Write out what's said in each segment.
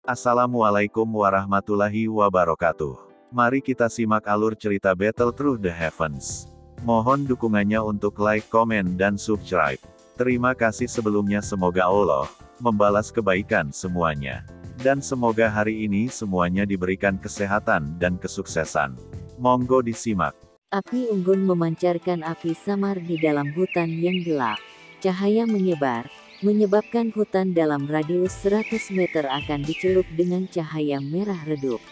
Assalamualaikum warahmatullahi wabarakatuh. Mari kita simak alur cerita Battle Through the Heavens. Mohon dukungannya untuk like, komen, dan subscribe. Terima kasih sebelumnya, semoga Allah membalas kebaikan semuanya. Dan semoga hari ini semuanya diberikan kesehatan dan kesuksesan. Monggo disimak. Api unggun memancarkan api samar di dalam hutan yang gelap. Cahaya menyebar, menyebabkan hutan dalam radius 100 meter akan dicelup dengan cahaya merah redup.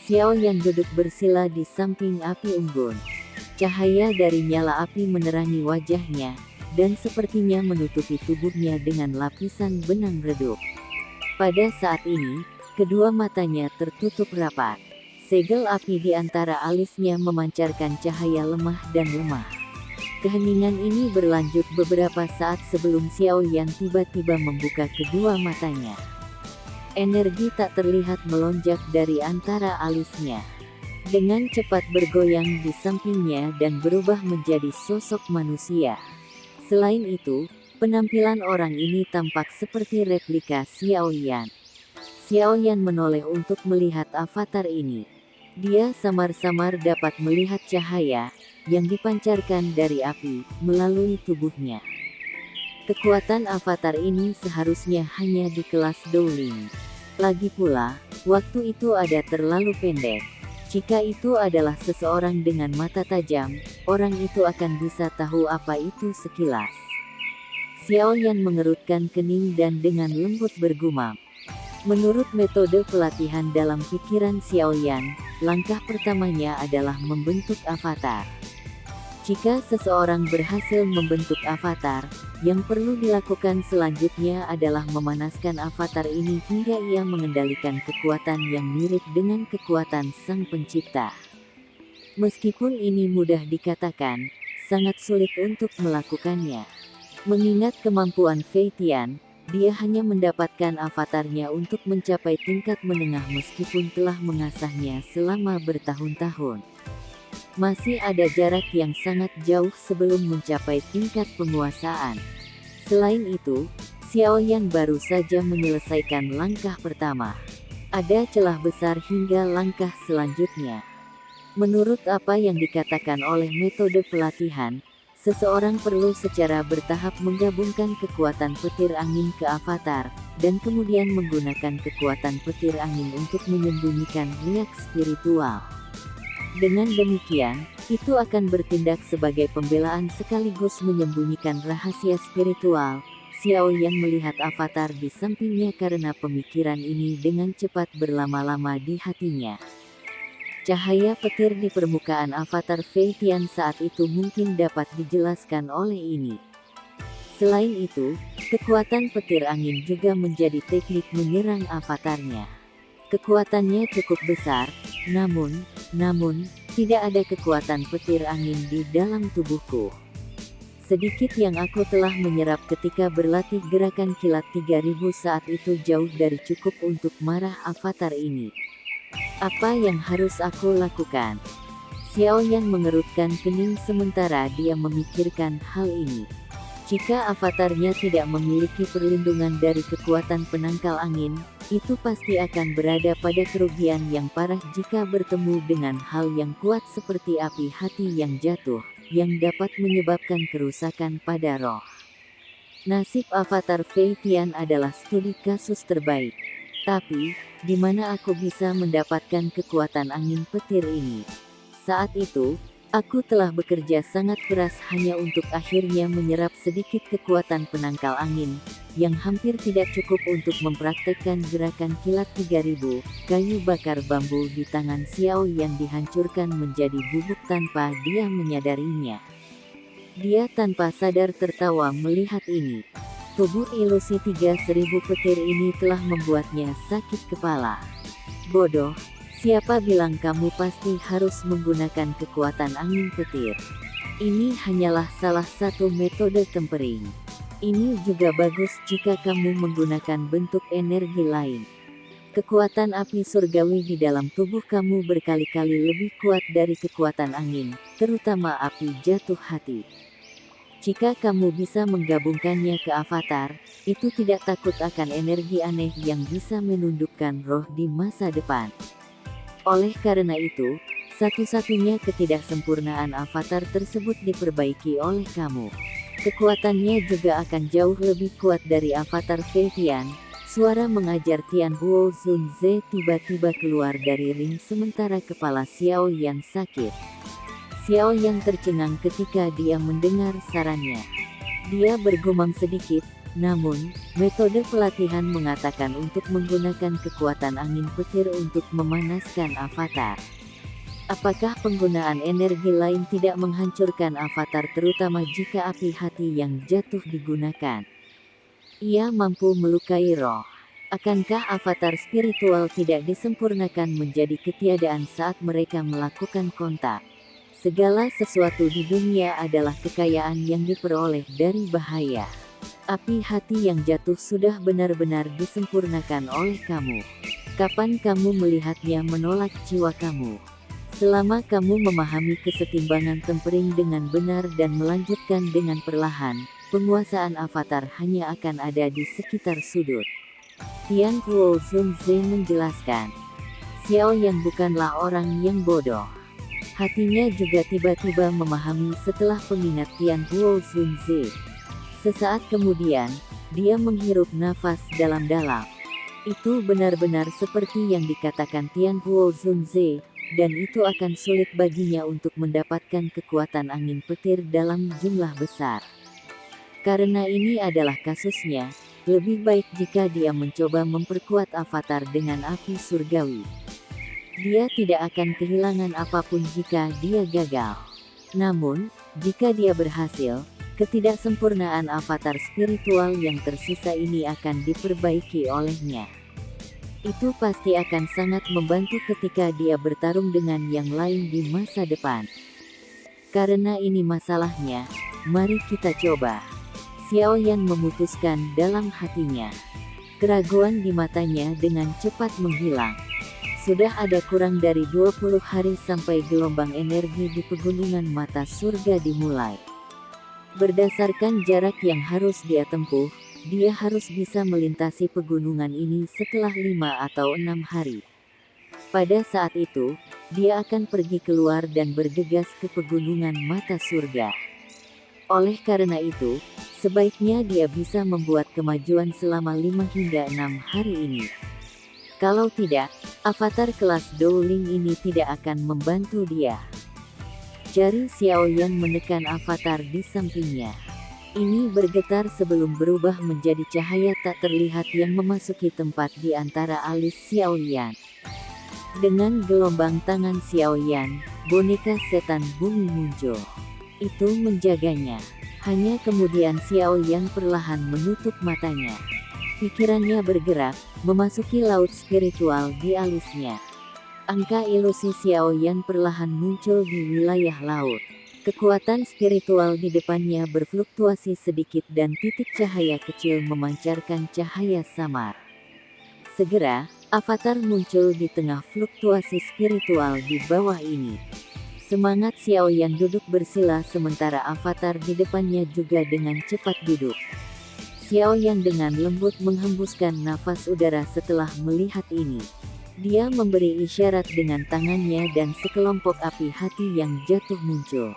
Xiao Yan duduk bersila di samping api unggun. Cahaya dari nyala api menerangi wajahnya, dan sepertinya menutupi tubuhnya dengan lapisan benang redup. Pada saat ini, kedua matanya tertutup rapat. Segel api di antara alisnya memancarkan cahaya lemah dan lemah. Keheningan ini berlanjut beberapa saat sebelum Xiao Yan tiba-tiba membuka kedua matanya. Energi tak terlihat melonjak dari antara alisnya. Dengan cepat bergoyang di sampingnya dan berubah menjadi sosok manusia. Selain itu, penampilan orang ini tampak seperti replika Xiao Yan. Xiao Yan menoleh untuk melihat avatar ini. Dia samar-samar dapat melihat cahaya yang dipancarkan dari api melalui tubuhnya. Kekuatan avatar ini seharusnya hanya di kelas Dowling. Lagi pula, waktu itu ada terlalu pendek. Jika itu adalah seseorang dengan mata tajam, orang itu akan bisa tahu apa itu sekilas. Xiao Yan mengerutkan kening dan dengan lembut bergumam. Menurut metode pelatihan dalam pikiran Xiao Yan, langkah pertamanya adalah membentuk avatar. Jika seseorang berhasil membentuk avatar, yang perlu dilakukan selanjutnya adalah memanaskan avatar ini hingga ia mengendalikan kekuatan yang mirip dengan kekuatan Sang Pencipta. Meskipun ini mudah dikatakan, sangat sulit untuk melakukannya. Mengingat kemampuan Fei Tian, dia hanya mendapatkan avatarnya untuk mencapai tingkat menengah meskipun telah mengasahnya selama bertahun-tahun. Masih ada jarak yang sangat jauh sebelum mencapai tingkat penguasaan. Selain itu, Xiao Yan baru saja menyelesaikan langkah pertama. Ada celah besar hingga langkah selanjutnya. Menurut apa yang dikatakan oleh metode pelatihan, seseorang perlu secara bertahap menggabungkan kekuatan petir angin ke avatar, dan kemudian menggunakan kekuatan petir angin untuk menyembunyikan riak spiritual. Dengan demikian, itu akan bertindak sebagai pembelaan sekaligus menyembunyikan rahasia spiritual. Xiao Yan melihat avatar di sampingnya karena pemikiran ini dengan cepat berlama-lama di hatinya. Cahaya petir di permukaan avatar Fei Tian saat itu mungkin dapat dijelaskan oleh ini. Selain itu, kekuatan petir angin juga menjadi teknik menyerang avatarnya. Kekuatannya cukup besar, namun, tidak ada kekuatan petir angin di dalam tubuhku. Sedikit yang aku telah menyerap ketika berlatih gerakan kilat 3000 saat itu jauh dari cukup untuk marah avatar ini. Apa yang harus aku lakukan? Xiao Yan mengerutkan kening sementara dia memikirkan hal ini. Jika avatarnya tidak memiliki perlindungan dari kekuatan penangkal angin, itu pasti akan berada pada kerugian yang parah jika bertemu dengan hal yang kuat seperti api hati yang jatuh, yang dapat menyebabkan kerusakan pada roh. Nasib avatar Fei Tian adalah studi kasus terbaik. Tapi, di mana aku bisa mendapatkan kekuatan angin petir ini? Saat itu, aku telah bekerja sangat keras hanya untuk akhirnya menyerap sedikit kekuatan penangkal angin, yang hampir tidak cukup untuk mempraktekkan gerakan kilat 3000, kayu bakar bambu di tangan Xiao yang dihancurkan menjadi bubuk tanpa dia menyadarinya. Dia tanpa sadar tertawa melihat ini. Tubuh ilusi 3000 petir ini telah membuatnya sakit kepala. Bodoh, siapa bilang kamu pasti harus menggunakan kekuatan angin petir? Ini hanyalah salah satu metode tempering. Ini juga bagus jika kamu menggunakan bentuk energi lain. Kekuatan api surgawi di dalam tubuh kamu berkali-kali lebih kuat dari kekuatan angin, terutama api jatuh hati. Jika kamu bisa menggabungkannya ke avatar, itu tidak takut akan energi aneh yang bisa menundukkan roh di masa depan. Oleh karena itu, satu-satunya ketidaksempurnaan avatar tersebut diperbaiki oleh kamu. Kekuatannya juga akan jauh lebih kuat dari avatar Fei Tian. Suara mengajar Tian Huo Zunze tiba-tiba keluar dari ring sementara kepala Xiao Yan sakit. Xiao Yan tercengang ketika dia mendengar sarannya. Dia bergumam sedikit, namun, metode pelatihan mengatakan untuk menggunakan kekuatan angin petir untuk memanaskan avatar. Apakah penggunaan energi lain tidak menghancurkan avatar terutama jika api hati yang jatuh digunakan? Ia mampu melukai roh. Akankah avatar spiritual tidak disempurnakan menjadi ketiadaan saat mereka melakukan kontak? Segala sesuatu di dunia adalah kekayaan yang diperoleh dari bahaya. Api hati yang jatuh sudah benar-benar disempurnakan oleh kamu. Kapan kamu melihatnya menolak jiwa kamu? Selama kamu memahami kesetimbangan tempering dengan benar dan melanjutkan dengan perlahan, penguasaan avatar hanya akan ada di sekitar sudut. Tian Huo Zunze menjelaskan. Xiao Yan bukanlah orang yang bodoh. Hatinya juga tiba-tiba memahami setelah pengingat Tian Huo Zunze. Sesaat kemudian, dia menghirup nafas dalam-dalam. Itu benar-benar seperti yang dikatakan Tian Huo Zunze, dan itu akan sulit baginya untuk mendapatkan kekuatan angin petir dalam jumlah besar. Karena ini adalah kasusnya, lebih baik jika dia mencoba memperkuat avatar dengan api surgawi. Dia tidak akan kehilangan apapun jika dia gagal. Namun, jika dia berhasil, ketidaksempurnaan avatar spiritual yang tersisa ini akan diperbaiki olehnya. Itu pasti akan sangat membantu ketika dia bertarung dengan yang lain di masa depan. Karena ini masalahnya, mari kita coba. Xiao Yan memutuskan dalam hatinya. Keraguan di matanya dengan cepat menghilang. Sudah ada kurang dari 20 hari sampai gelombang energi di pegunungan mata surga dimulai. Berdasarkan jarak yang harus dia tempuh, dia harus bisa melintasi pegunungan ini setelah 5 atau 6 hari. Pada saat itu, dia akan pergi keluar dan bergegas ke pegunungan mata surga. Oleh karena itu, sebaiknya dia bisa membuat kemajuan selama 5 hingga 6 hari ini. Kalau tidak, avatar kelas Dowling ini tidak akan membantu dia. Jari Xiao Yan menekan avatar di sampingnya. Ini bergetar sebelum berubah menjadi cahaya tak terlihat yang memasuki tempat di antara alis Xiao Yan. Dengan gelombang tangan Xiao Yan, boneka setan bumi muncul. Itu menjaganya. Hanya kemudian Xiao Yan perlahan menutup matanya. Pikirannya bergerak, memasuki laut spiritual di alisnya. Angka ilusi Xiao Yan perlahan muncul di wilayah laut. Kekuatan spiritual di depannya berfluktuasi sedikit dan titik cahaya kecil memancarkan cahaya samar. Segera, avatar muncul di tengah fluktuasi spiritual di bawah ini. Semangat Xiao Yan duduk bersila sementara avatar di depannya juga dengan cepat duduk. Xiao Yan dengan lembut menghembuskan nafas udara setelah melihat ini. Dia memberi isyarat dengan tangannya dan sekelompok api hati yang jatuh muncul.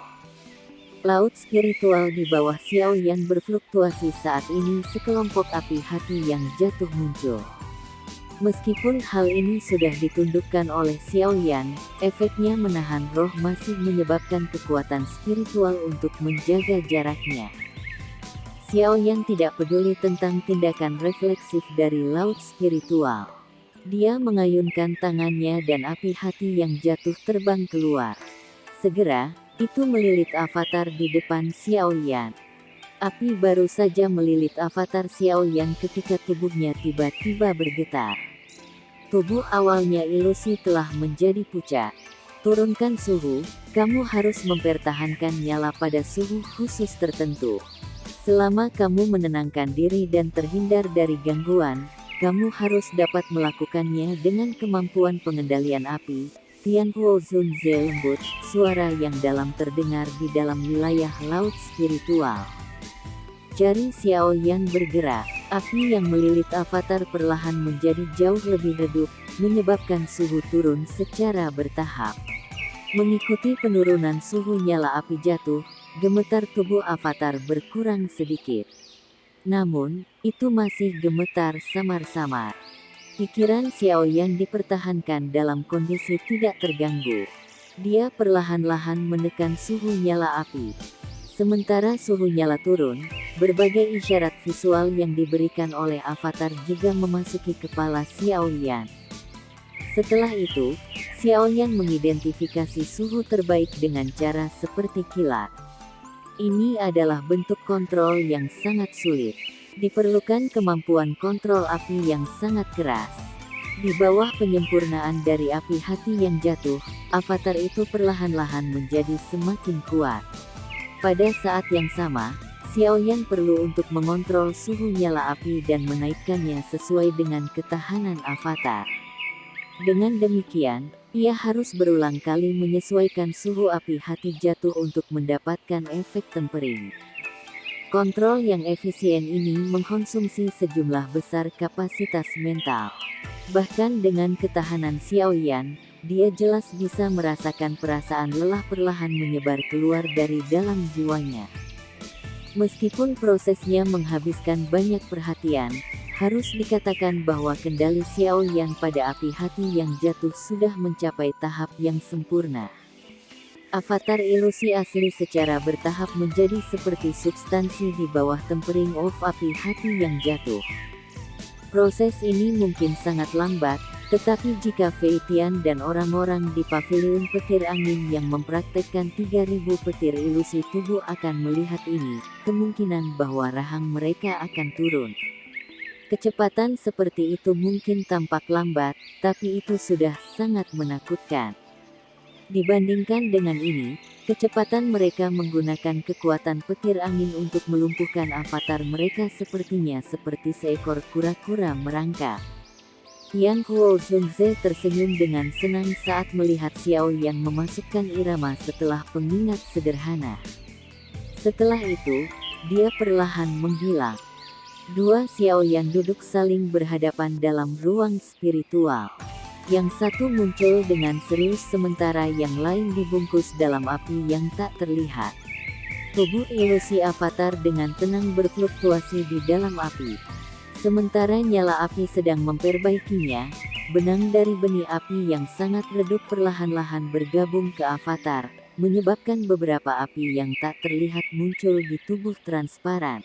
Laut spiritual di bawah Xiao Yan berfluktuasi saat ini sekelompok api hati yang jatuh muncul. Meskipun hal ini sudah ditundukkan oleh Xiao Yan, efeknya menahan roh masih menyebabkan kekuatan spiritual untuk menjaga jaraknya. Xiao Yan tidak peduli tentang tindakan refleksif dari laut spiritual. Dia mengayunkan tangannya dan api hati yang jatuh terbang keluar. Segera, itu melilit avatar di depan Xiao Yan. Api baru saja melilit avatar Xiao Yan ketika tubuhnya tiba-tiba bergetar. Tubuh awalnya ilusi telah menjadi pucat. Turunkan suhu, kamu harus mempertahankan nyala pada suhu khusus tertentu. Selama kamu menenangkan diri dan terhindar dari gangguan, kamu harus dapat melakukannya dengan kemampuan pengendalian api, Tianhuo Zunze lembut, suara yang dalam terdengar di dalam wilayah laut spiritual. Jari Xiao Yan bergerak, api yang melilit avatar perlahan menjadi jauh lebih redup, menyebabkan suhu turun secara bertahap. Mengikuti penurunan suhu nyala api jatuh, gemetar tubuh avatar berkurang sedikit. Namun, itu masih gemetar samar-samar. Pikiran Xiao Yan dipertahankan dalam kondisi tidak terganggu. Dia perlahan-lahan menekan suhu nyala api. Sementara suhu nyala turun, berbagai isyarat visual yang diberikan oleh avatar juga memasuki kepala Xiao Yan. Setelah itu, Xiao Yan mengidentifikasi suhu terbaik dengan cara seperti kilat. Ini adalah bentuk kontrol yang sangat sulit. Diperlukan kemampuan kontrol api yang sangat keras. Di bawah penyempurnaan dari api hati yang jatuh, avatar itu perlahan-lahan menjadi semakin kuat. Pada saat yang sama, Xiao Yan perlu untuk mengontrol suhu nyala api dan menaikkannya sesuai dengan ketahanan avatar. Dengan demikian, ia harus berulang kali menyesuaikan suhu api hati jatuh untuk mendapatkan efek tempering. Kontrol yang efisien ini mengkonsumsi sejumlah besar kapasitas mental. Bahkan dengan ketahanan Xiao Yan, dia jelas bisa merasakan perasaan lelah perlahan menyebar keluar dari dalam jiwanya. Meskipun prosesnya menghabiskan banyak perhatian, harus dikatakan bahwa kendali Xiao Yan pada api hati yang jatuh sudah mencapai tahap yang sempurna. Avatar ilusi asli secara bertahap menjadi seperti substansi di bawah tempering of api hati yang jatuh. Proses ini mungkin sangat lambat, tetapi jika Fei Tian dan orang-orang di paviliun petir angin yang mempraktekkan 3000 petir ilusi tubuh akan melihat ini, kemungkinan bahwa rahang mereka akan turun. Kecepatan seperti itu mungkin tampak lambat, tapi itu sudah sangat menakutkan. Dibandingkan dengan ini, kecepatan mereka menggunakan kekuatan petir angin untuk melumpuhkan avatar mereka sepertinya seperti seekor kura-kura merangkak. Tianhuo Zunze tersenyum dengan senang saat melihat Xiao Yan memasukkan irama setelah pengingat sederhana. Setelah itu, dia perlahan menghilang. Dua Xiao Yan duduk saling berhadapan dalam ruang spiritual. Yang satu muncul dengan serius sementara yang lain dibungkus dalam api yang tak terlihat. Tubuh ilusi avatar dengan tenang berfluktuasi di dalam api. Sementara nyala api sedang memperbaikinya, benang dari benih api yang sangat redup perlahan-lahan bergabung ke avatar, menyebabkan beberapa api yang tak terlihat muncul di tubuh transparan.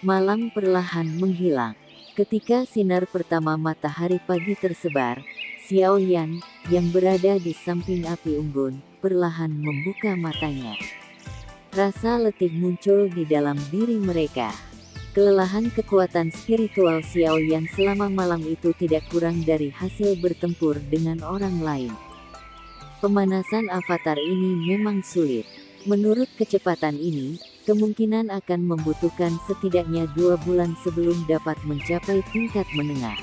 Malam perlahan menghilang. Ketika sinar pertama matahari pagi tersebar, Xiao Yan, yang berada di samping api unggun, perlahan membuka matanya. Rasa letih muncul di dalam diri mereka. Kelelahan kekuatan spiritual Xiao Yan selama malam itu tidak kurang dari hasil bertempur dengan orang lain. Pemanasan avatar ini memang sulit. Menurut kecepatan ini, kemungkinan akan membutuhkan setidaknya 2 bulan sebelum dapat mencapai tingkat menengah.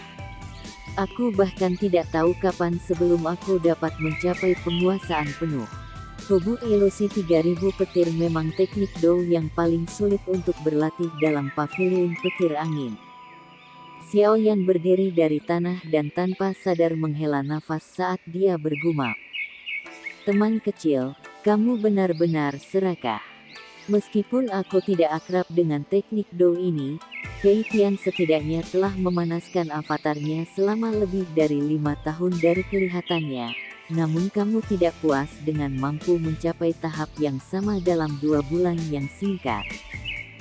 Aku bahkan tidak tahu kapan sebelum aku dapat mencapai penguasaan penuh. Tubuh ilusi 3000 petir memang teknik Dou yang paling sulit untuk berlatih dalam paviliun petir angin. Xiao Yan berdiri dari tanah dan tanpa sadar menghela nafas saat dia bergumam. Teman kecil, kamu benar-benar serakah. Meskipun aku tidak akrab dengan teknik Dou ini, Fei Tian setidaknya telah memanaskan avatarnya selama lebih dari 5 tahun dari kelihatannya. Namun kamu tidak puas dengan mampu mencapai tahap yang sama dalam 2 bulan yang singkat.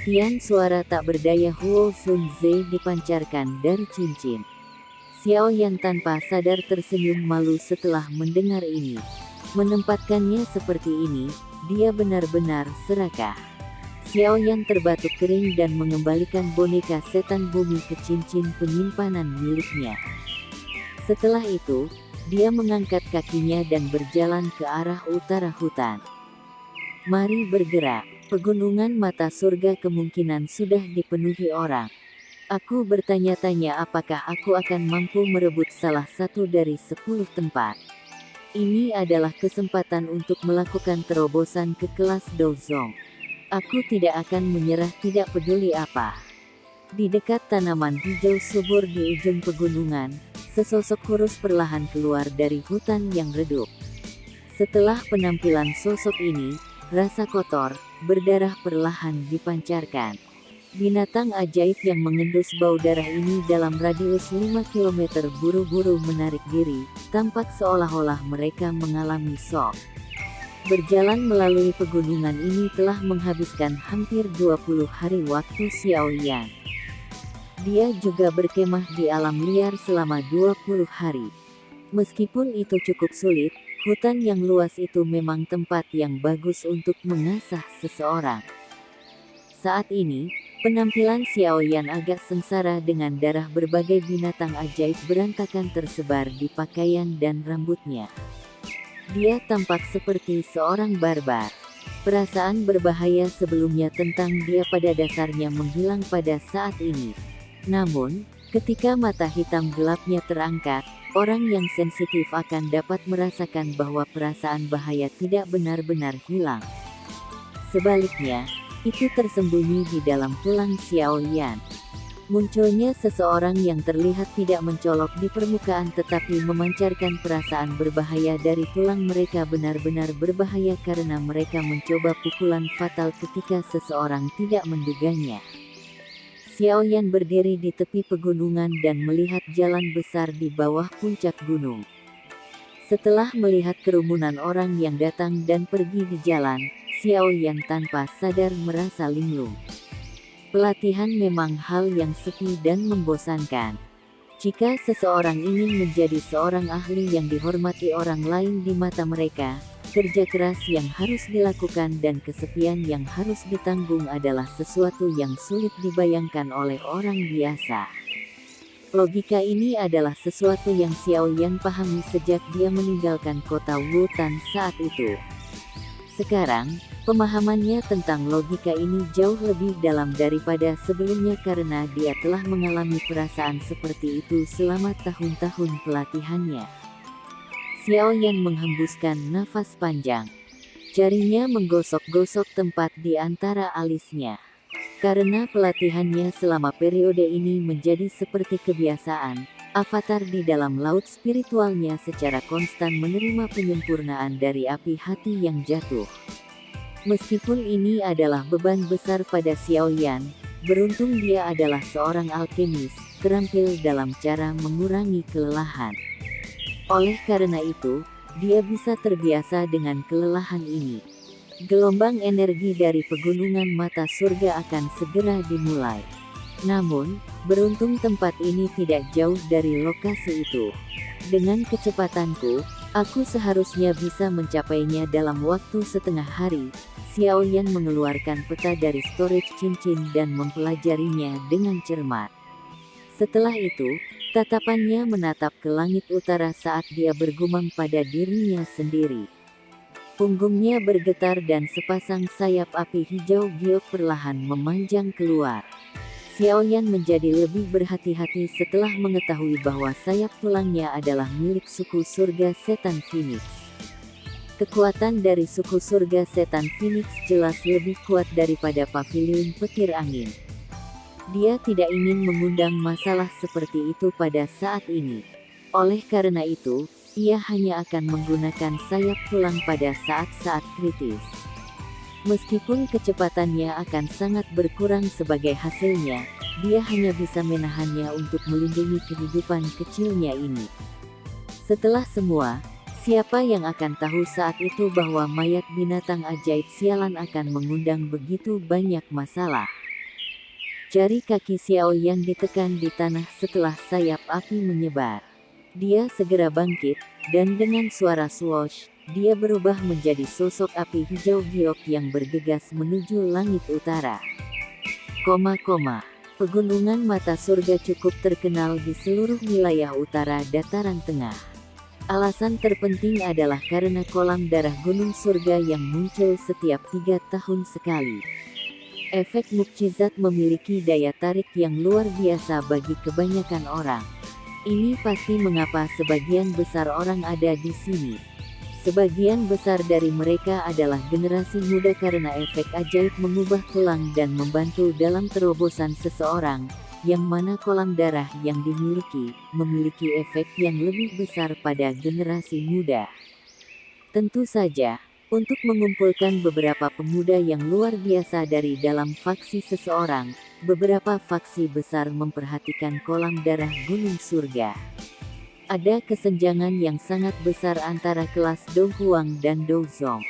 Tian, suara tak berdaya Huo Zunze dipancarkan dari cincin. Xiao Yan tanpa sadar tersenyum malu setelah mendengar ini. Menempatkannya seperti ini, dia benar-benar serakah. Xiao Yan terbatuk kering dan mengembalikan boneka setan bumi ke cincin penyimpanan miliknya. Setelah itu, dia mengangkat kakinya dan berjalan ke arah utara hutan. Mari bergerak. Pegunungan mata surga kemungkinan sudah dipenuhi orang. Aku bertanya-tanya apakah aku akan mampu merebut salah satu dari 10 tempat. Ini adalah kesempatan untuk melakukan terobosan ke kelas Dozong. Aku tidak akan menyerah tidak peduli apa. Di dekat tanaman hijau subur di ujung pegunungan, sesosok kurus perlahan keluar dari hutan yang redup. Setelah penampilan sosok ini, rasa kotor, berdarah perlahan dipancarkan. Binatang ajaib yang mengendus bau darah ini dalam radius 5 km buru-buru menarik diri, tampak seolah-olah mereka mengalami shock. Berjalan melalui pegunungan ini telah menghabiskan hampir 20 hari waktu Xiao Yan. Dia juga berkemah di alam liar selama 20 hari. Meskipun itu cukup sulit, hutan yang luas itu memang tempat yang bagus untuk mengasah seseorang. Saat ini, penampilan Xiao Yan agak sengsara dengan darah berbagai binatang ajaib berantakan tersebar di pakaian dan rambutnya. Dia tampak seperti seorang barbar. Perasaan berbahaya sebelumnya tentang dia pada dasarnya menghilang pada saat ini. Namun, ketika mata hitam gelapnya terangkat, orang yang sensitif akan dapat merasakan bahwa perasaan bahaya tidak benar-benar hilang. Sebaliknya, itu tersembunyi di dalam tulang Xiao Yan. Munculnya seseorang yang terlihat tidak mencolok di permukaan tetapi memancarkan perasaan berbahaya dari tulang mereka benar-benar berbahaya karena mereka mencoba pukulan fatal ketika seseorang tidak menduganya. Xiao Yan berdiri di tepi pegunungan dan melihat jalan besar di bawah puncak gunung. Setelah melihat kerumunan orang yang datang dan pergi di jalan, Xiao Yan tanpa sadar merasa linglung. Pelatihan memang hal yang sepi dan membosankan. Jika seseorang ingin menjadi seorang ahli yang dihormati orang lain di mata mereka, kerja keras yang harus dilakukan dan kesepian yang harus ditanggung adalah sesuatu yang sulit dibayangkan oleh orang biasa. Logika ini adalah sesuatu yang Xiao Yan pahami sejak dia meninggalkan kota Wutan saat itu. Sekarang, pemahamannya tentang logika ini jauh lebih dalam daripada sebelumnya karena dia telah mengalami perasaan seperti itu selama tahun-tahun pelatihannya. Xiao Yan menghembuskan nafas panjang. Jarinya menggosok-gosok tempat di antara alisnya. Karena pelatihannya selama periode ini menjadi seperti kebiasaan, avatar di dalam laut spiritualnya secara konstan menerima penyempurnaan dari api hati yang jatuh. Meskipun ini adalah beban besar pada Xiao Yan, beruntung dia adalah seorang alkemis, terampil dalam cara mengurangi kelelahan. Oleh karena itu, dia bisa terbiasa dengan kelelahan ini. Gelombang energi dari pegunungan mata surga akan segera dimulai. Namun, beruntung tempat ini tidak jauh dari lokasi itu. Dengan kecepatanku, aku seharusnya bisa mencapainya dalam waktu setengah hari. Xiao Yan mengeluarkan peta dari storage cincin dan mempelajarinya dengan cermat. Setelah itu, tatapannya menatap ke langit utara saat dia bergumam pada dirinya sendiri. Punggungnya bergetar dan sepasang sayap api hijau giok perlahan memanjang keluar. Xiao Yan menjadi lebih berhati-hati setelah mengetahui bahwa sayap tulangnya adalah milik suku surga setan Phoenix. Kekuatan dari suku surga setan Phoenix jelas lebih kuat daripada paviliun petir angin. Dia tidak ingin mengundang masalah seperti itu pada saat ini. Oleh karena itu, ia hanya akan menggunakan sayap tulang pada saat-saat kritis. Meskipun kecepatannya akan sangat berkurang sebagai hasilnya, dia hanya bisa menahannya untuk melindungi kehidupan kecilnya ini. Setelah semua, siapa yang akan tahu saat itu bahwa mayat binatang ajaib sialan akan mengundang begitu banyak masalah. Jari kaki Xiao Yan ditekan di tanah setelah sayap api menyebar. Dia segera bangkit, dan dengan suara swoosh, dia berubah menjadi sosok api hijau giok yang bergegas menuju langit utara. Pegunungan mata surga cukup terkenal di seluruh wilayah utara dataran tengah. Alasan terpenting adalah karena kolam darah gunung surga yang muncul setiap 3 tahun sekali. Efek mukjizat memiliki daya tarik yang luar biasa bagi kebanyakan orang. Ini pasti mengapa sebagian besar orang ada di sini. Sebagian besar dari mereka adalah generasi muda karena efek ajaib mengubah tulang dan membantu dalam terobosan seseorang, yang mana kolam darah yang dimiliki, memiliki efek yang lebih besar pada generasi muda. Tentu saja, untuk mengumpulkan beberapa pemuda yang luar biasa dari dalam faksi seseorang, beberapa faksi besar memperhatikan kolam darah Gunung Surga. Ada kesenjangan yang sangat besar antara kelas Do Huang dan Do Zong.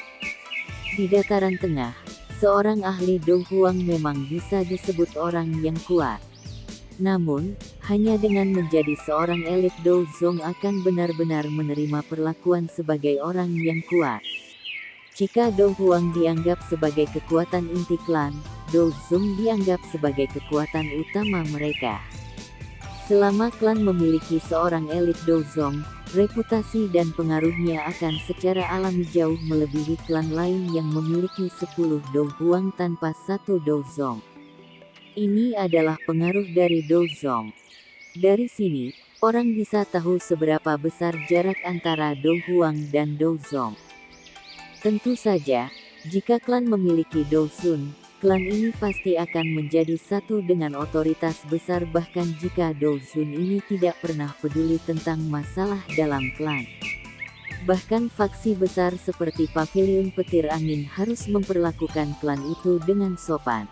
Di dataran tengah, seorang ahli Do Huang memang bisa disebut orang yang kuat. Namun, hanya dengan menjadi seorang elit Do Zong akan benar-benar menerima perlakuan sebagai orang yang kuat. Jika Do Huang dianggap sebagai kekuatan inti klan, Do Zong dianggap sebagai kekuatan utama mereka. Selama klan memiliki seorang elit Do Zong, reputasi dan pengaruhnya akan secara alami jauh melebihi klan lain yang memiliki 10 Do Huang tanpa 1 Do Zong. Ini adalah pengaruh dari Do Zong. Dari sini, orang bisa tahu seberapa besar jarak antara Do Huang dan Do Zong. Tentu saja, jika klan memiliki Do Sun, klan ini pasti akan menjadi satu dengan otoritas besar bahkan jika Do Sun ini tidak pernah peduli tentang masalah dalam klan. Bahkan faksi besar seperti Paviliun Petir Angin harus memperlakukan klan itu dengan sopan.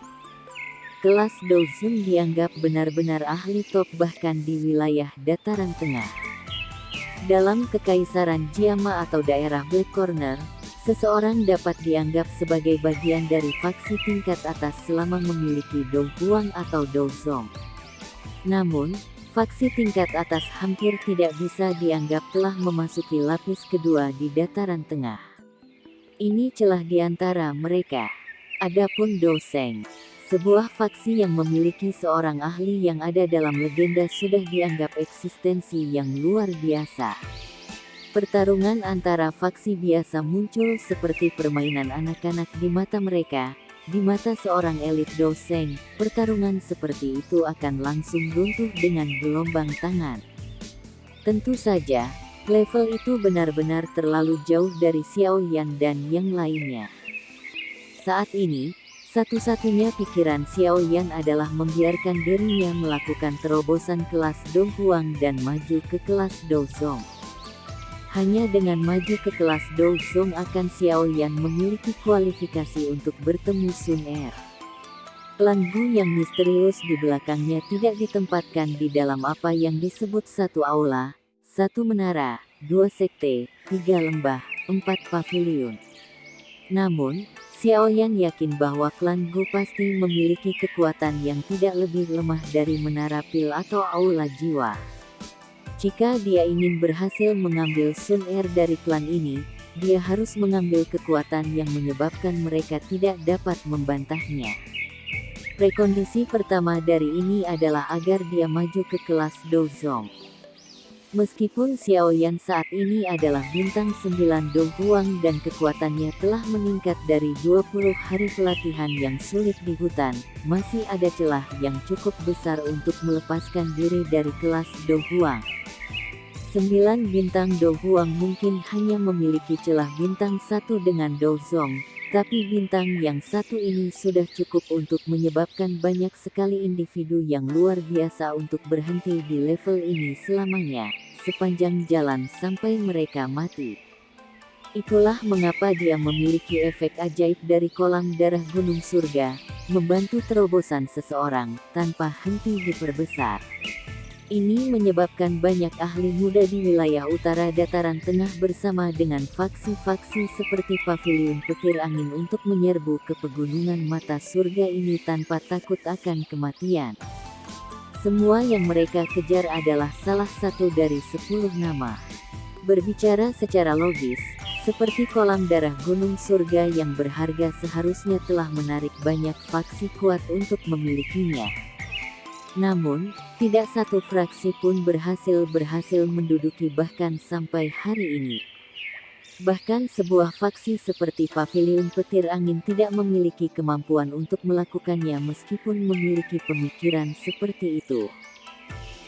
Kelas Do Sun dianggap benar-benar ahli top bahkan di wilayah dataran tengah. Dalam Kekaisaran Jiama atau daerah Black Corner, seseorang dapat dianggap sebagai bagian dari faksi tingkat atas selama memiliki Do Huang atau Do Zong. Namun, faksi tingkat atas hampir tidak bisa dianggap telah memasuki lapis kedua di dataran tengah. Ini celah di antara mereka. Adapun Do Seng, sebuah faksi yang memiliki seorang ahli yang ada dalam legenda sudah dianggap eksistensi yang luar biasa. Pertarungan antara faksi biasa muncul seperti permainan anak-anak di mata mereka. Di mata seorang elit Do Seng, pertarungan seperti itu akan langsung runtuh dengan gelombang tangan. Tentu saja, level itu benar-benar terlalu jauh dari Xiao Yan dan yang lainnya. Saat ini, satu-satunya pikiran Xiao Yan adalah membiarkan dirinya melakukan terobosan kelas Do Huang dan maju ke kelas Do Zong. Hanya dengan maju ke kelas Do Zong akan Xiao Yan memiliki kualifikasi untuk bertemu Sun Er. Klan Gu yang misterius di belakangnya tidak ditempatkan di dalam apa yang disebut satu aula, satu menara, 2 sekte, 3 lembah, 4 paviliun. Namun, Xiao Yan yakin bahwa klan Gu pasti memiliki kekuatan yang tidak lebih lemah dari menara pil atau aula jiwa. Jika dia ingin berhasil mengambil Sun Er dari klan ini, dia harus mengambil kekuatan yang menyebabkan mereka tidak dapat membantahnya. Prekondisi pertama dari ini adalah agar dia maju ke kelas Do Zong. Meskipun Xiao Yan saat ini adalah bintang 9 Do Huang dan kekuatannya telah meningkat dari 20 hari pelatihan yang sulit di hutan, masih ada celah yang cukup besar untuk melepaskan diri dari kelas Do Huang. 9 bintang Do Huang mungkin hanya memiliki celah bintang 1 dengan Do Zong, tapi bintang yang satu ini sudah cukup untuk menyebabkan banyak sekali individu yang luar biasa untuk berhenti di level ini selamanya, sepanjang jalan sampai mereka mati. Itulah mengapa dia memiliki efek ajaib dari kolam darah Gunung Surga, membantu terobosan seseorang, tanpa henti diperbesar. Ini menyebabkan banyak ahli muda di wilayah utara dataran tengah bersama dengan faksi-faksi seperti Paviliun Petir Angin untuk menyerbu ke pegunungan mata surga ini tanpa takut akan kematian. Semua yang mereka kejar adalah salah satu dari 10 nama. Berbicara secara logis, seperti kolam darah Gunung Surga yang berharga seharusnya telah menarik banyak faksi kuat untuk memilikinya. Namun, tidak satu fraksi pun berhasil menduduki bahkan sampai hari ini. Bahkan sebuah faksi seperti Paviliun Petir Angin tidak memiliki kemampuan untuk melakukannya meskipun memiliki pemikiran seperti itu.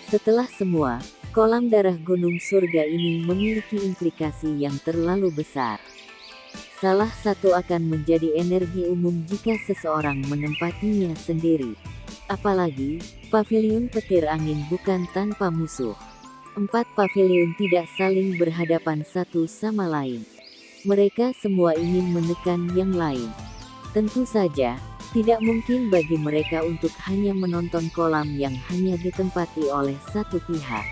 Setelah semua, Kolam darah gunung surga ini memiliki implikasi yang terlalu besar. Salah satu akan menjadi energi umum jika seseorang menempatinya sendiri. Apalagi, paviliun petir angin bukan tanpa musuh. 4 paviliun tidak saling berhadapan satu sama lain. Mereka semua ingin menekan yang lain. Tentu saja, tidak mungkin bagi mereka untuk hanya menonton kolam yang hanya ditempati oleh satu pihak.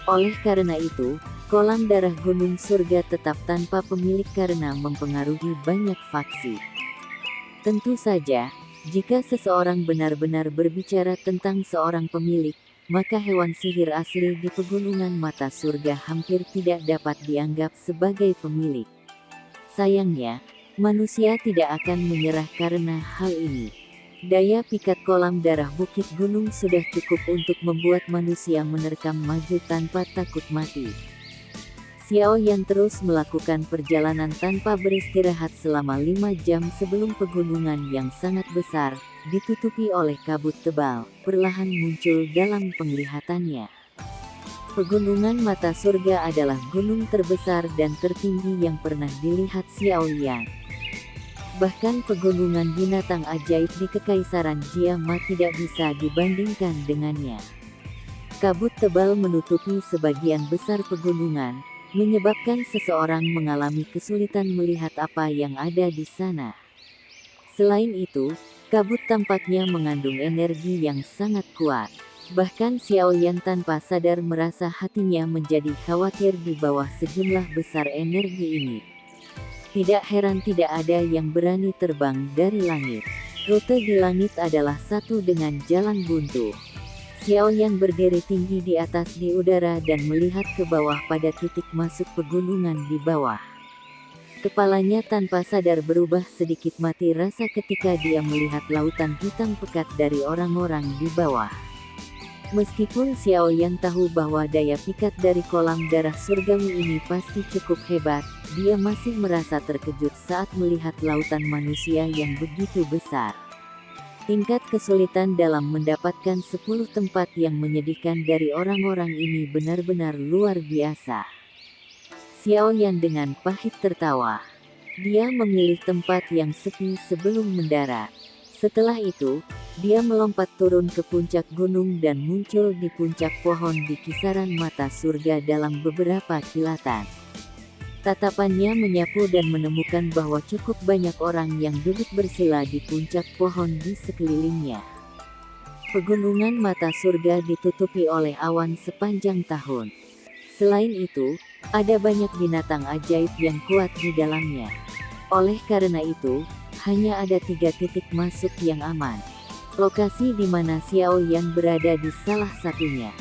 Oleh karena itu, kolam darah gunung surga tetap tanpa pemilik karena mempengaruhi banyak faksi. Tentu saja, jika seseorang benar-benar berbicara tentang seorang pemilik, maka hewan sihir asli di pegunungan mata surga hampir tidak dapat dianggap sebagai pemilik. Sayangnya, manusia tidak akan menyerah karena hal ini. Daya pikat kolam darah bukit gunung sudah cukup untuk membuat manusia menerkam maju tanpa takut mati. Xiao Yan terus melakukan perjalanan tanpa beristirahat selama 5 jam sebelum pegunungan yang sangat besar, ditutupi oleh kabut tebal, perlahan muncul dalam penglihatannya. Pegunungan mata surga adalah gunung terbesar dan tertinggi yang pernah dilihat Xiao Yan. Bahkan pegunungan binatang ajaib di Kekaisaran Jiama tidak bisa dibandingkan dengannya. Kabut tebal menutupi sebagian besar pegunungan, menyebabkan seseorang mengalami kesulitan melihat apa yang ada di sana. Selain itu, kabut tampaknya mengandung energi yang sangat kuat. Bahkan Xiao Yan tanpa sadar merasa hatinya menjadi khawatir di bawah sejumlah besar energi ini. Tidak heran tidak ada yang berani terbang dari langit. Rute di langit adalah satu dengan jalan buntu. Xiao Yan berdiri tinggi di atas di udara dan melihat ke bawah pada titik masuk pegunungan di bawah. Kepalanya tanpa sadar berubah sedikit mati rasa ketika dia melihat lautan hitam pekat dari orang-orang di bawah. Meskipun Xiao Yan tahu bahwa daya pikat dari kolam darah surgawi ini pasti cukup hebat, dia masih merasa terkejut saat melihat lautan manusia yang begitu besar. Tingkat kesulitan dalam mendapatkan 10 tempat yang menyedihkan dari orang-orang ini benar-benar luar biasa. Xiao Yan dengan pahit tertawa. Dia memilih tempat yang sepi sebelum mendarat. Setelah itu, dia melompat turun ke puncak gunung dan muncul di puncak pohon di kisaran mata surga dalam beberapa kilatan. Tatapannya menyapu dan menemukan bahwa cukup banyak orang yang duduk bersila di puncak pohon di sekelilingnya. Pegunungan mata surga ditutupi oleh awan sepanjang tahun. Selain itu, ada banyak binatang ajaib yang kuat di dalamnya. Oleh karena itu, hanya ada 3 titik masuk yang aman. Lokasi di mana Xiao Yan berada di salah satunya.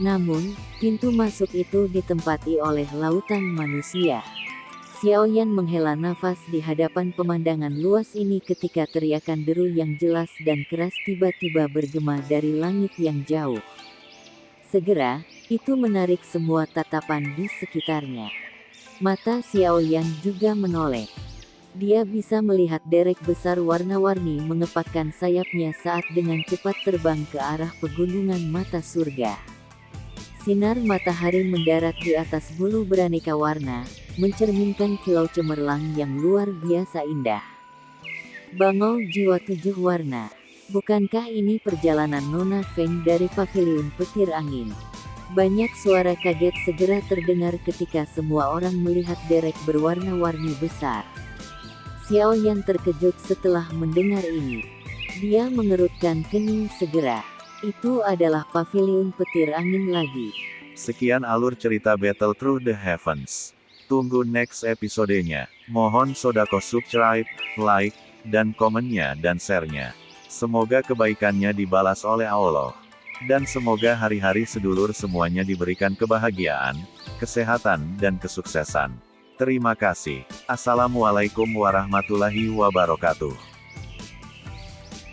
Namun, pintu masuk itu ditempati oleh lautan manusia. Xiao Yan menghela nafas di hadapan pemandangan luas ini ketika teriakan deru yang jelas dan keras tiba-tiba bergema dari langit yang jauh. Segera, itu menarik semua tatapan di sekitarnya. Mata Xiao Yan juga menoleh. Dia bisa melihat derek besar warna-warni mengepakkan sayapnya saat dengan cepat terbang ke arah pegunungan mata surga. Sinar matahari mendarat di atas bulu beraneka warna, mencerminkan kilau cemerlang yang luar biasa indah. Bangau jiwa 7 warna. Bukankah ini perjalanan Nona Feng dari paviliun petir angin? Banyak suara kaget segera terdengar ketika semua orang melihat derek berwarna-warni besar. Xiao Yan terkejut setelah mendengar ini. Dia mengerutkan kening segera. Itu adalah paviliun petir angin lagi. Sekian alur cerita Battle Through the Heavens. Tunggu next episodenya. Mohon sodako subscribe, like, dan komennya dan share-nya. Semoga kebaikannya dibalas oleh Allah. Dan semoga hari-hari sedulur semuanya diberikan kebahagiaan, kesehatan, dan kesuksesan. Terima kasih. Assalamualaikum warahmatullahi wabarakatuh.